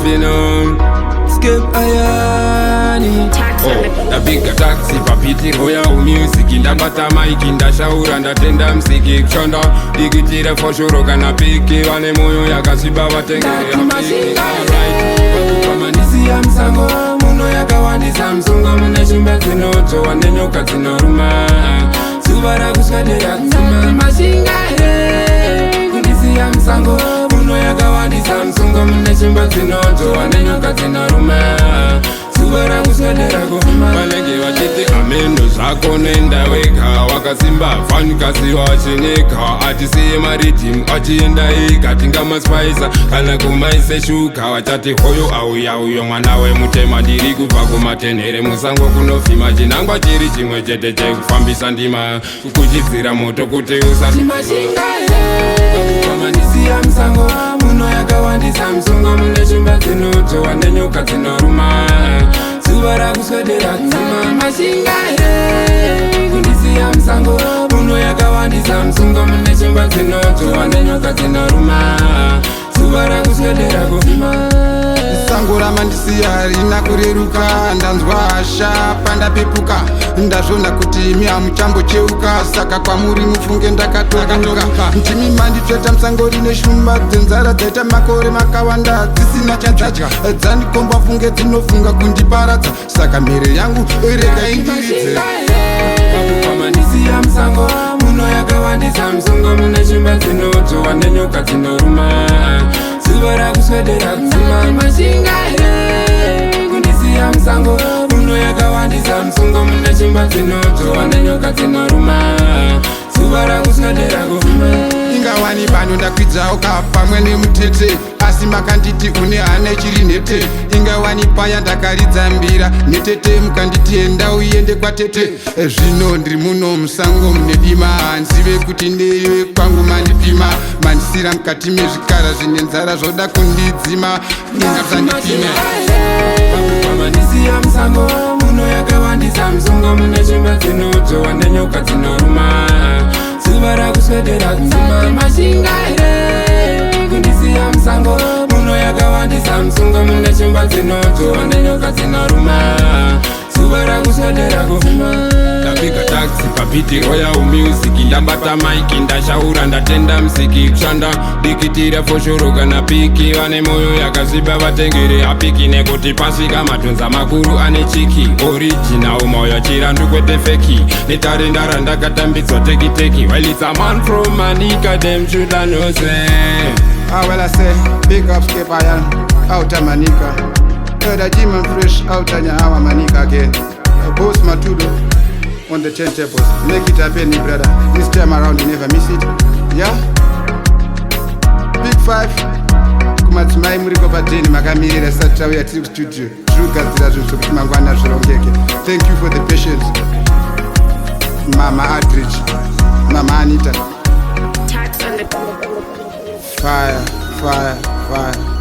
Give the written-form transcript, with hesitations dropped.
fino skip ayani. Ndapiga taxi papiti royal music, ndabata maiki ndashaura ndatenda msiki kushonda digitire foshoro kana piki vane moyo yakasiba vatengere wakukamanisi ya msango muno yakawandisa msungo mune shimba dzinoto wane nyoka dzinoruma zuva rakuswedera kudzima mashingaire kundisi ya msango muno yakawandisa msungo mune shimba dzinoto wane nyoka dzinoruma zuva rakuswedera kufuma vanenge vachiti ameno zvako nenda wega wakasimba fanikazi wacheneka atisiye maritimu achienda ega tingamaspaisa kana kumaise shuka vachati hoyo auya uyo mwana wemutema ndiri kubva kumatenhere musango kunofima chinangwa chiri chimwe chete chekufambisa ndima kuchidzira moto kuti usakukamanisiya msango muno yakawandisa msungo mune shumba dzinoto wane nyoka dzinoruma zuva rakuswedera kudzima mashingaire kundisiya msango muno yakawandisa msungo mune shumba dzinoto wane nyoka dzinoruma zuva rakuswedera kufima sango ramandisiya harina kureruka ndanzwa hasha pandapepuka ndazvona kuti imi hamuchambocheuka saka kwamuri mufunge ndakatoka ndimi manditsveta musango rine shumba dzenzara dzaita makore makawanda dzisina chadzadya dzandikomba funge dzinofunga kundiparadza saka mhere yangu rega indiridze wakukamanisiya msango muno yakawandisa msungo mune shumba dzinoto wane nyoka dzinoruma zuva rakuswedera kudzima mashingaire kundisiya msango muno yakawandisa msungo mune shumba dzinoto wane nyoka dzinoruma zuva rakuswedera kufuma ingawani pano ndakwidzawo pamwe nemutete asi makanditi une hana chiri nhete ingawani paya ndakaridza mbira netete mukanditi enda uende kwatete zvino ndiri muno musango mune dima hanzive kuti ndeiwe kwangu mandipima mandisira mukati mezvikara zvine nzara zvoda kundidzima ingazandipime wakukamanisiya msango muno yakawandisa msungo mune shumba dzinoto wane nyoka dzinoruma zuva rakuswedera kudzima mashingaire kundisiya msango muno yakawandisa msungo mune shumba dzinoto wane nyoka dzinoruma zuva rakuswedera kufuma ndapiga taxi papiti royal music, ndabata maiki ndashaura ndatenda msiki kushanda dikitire foshoro kana piki vane moyo yakasiba vatengere apiki nekuti pasvika matunza makuru ane chiki original moyo chirandu kwete feki netare ndara ndakatambidzwa tekiteki well it's a man from Manica them should know say well I say big up skip iron out of Manica the gym and fresh out of our Manica again boss Matudo on the turntables. Make it happen, brother. This time around you never miss it. Yeah? Big 5 kumatsumai muri kopateni makamirira satauya tiri kustudio zvirikugadzira zvinhu zvokuti mangwana zvirongeke. Thank you for the patience Mama Adrich, Mama Anita. Fire, fire, fire.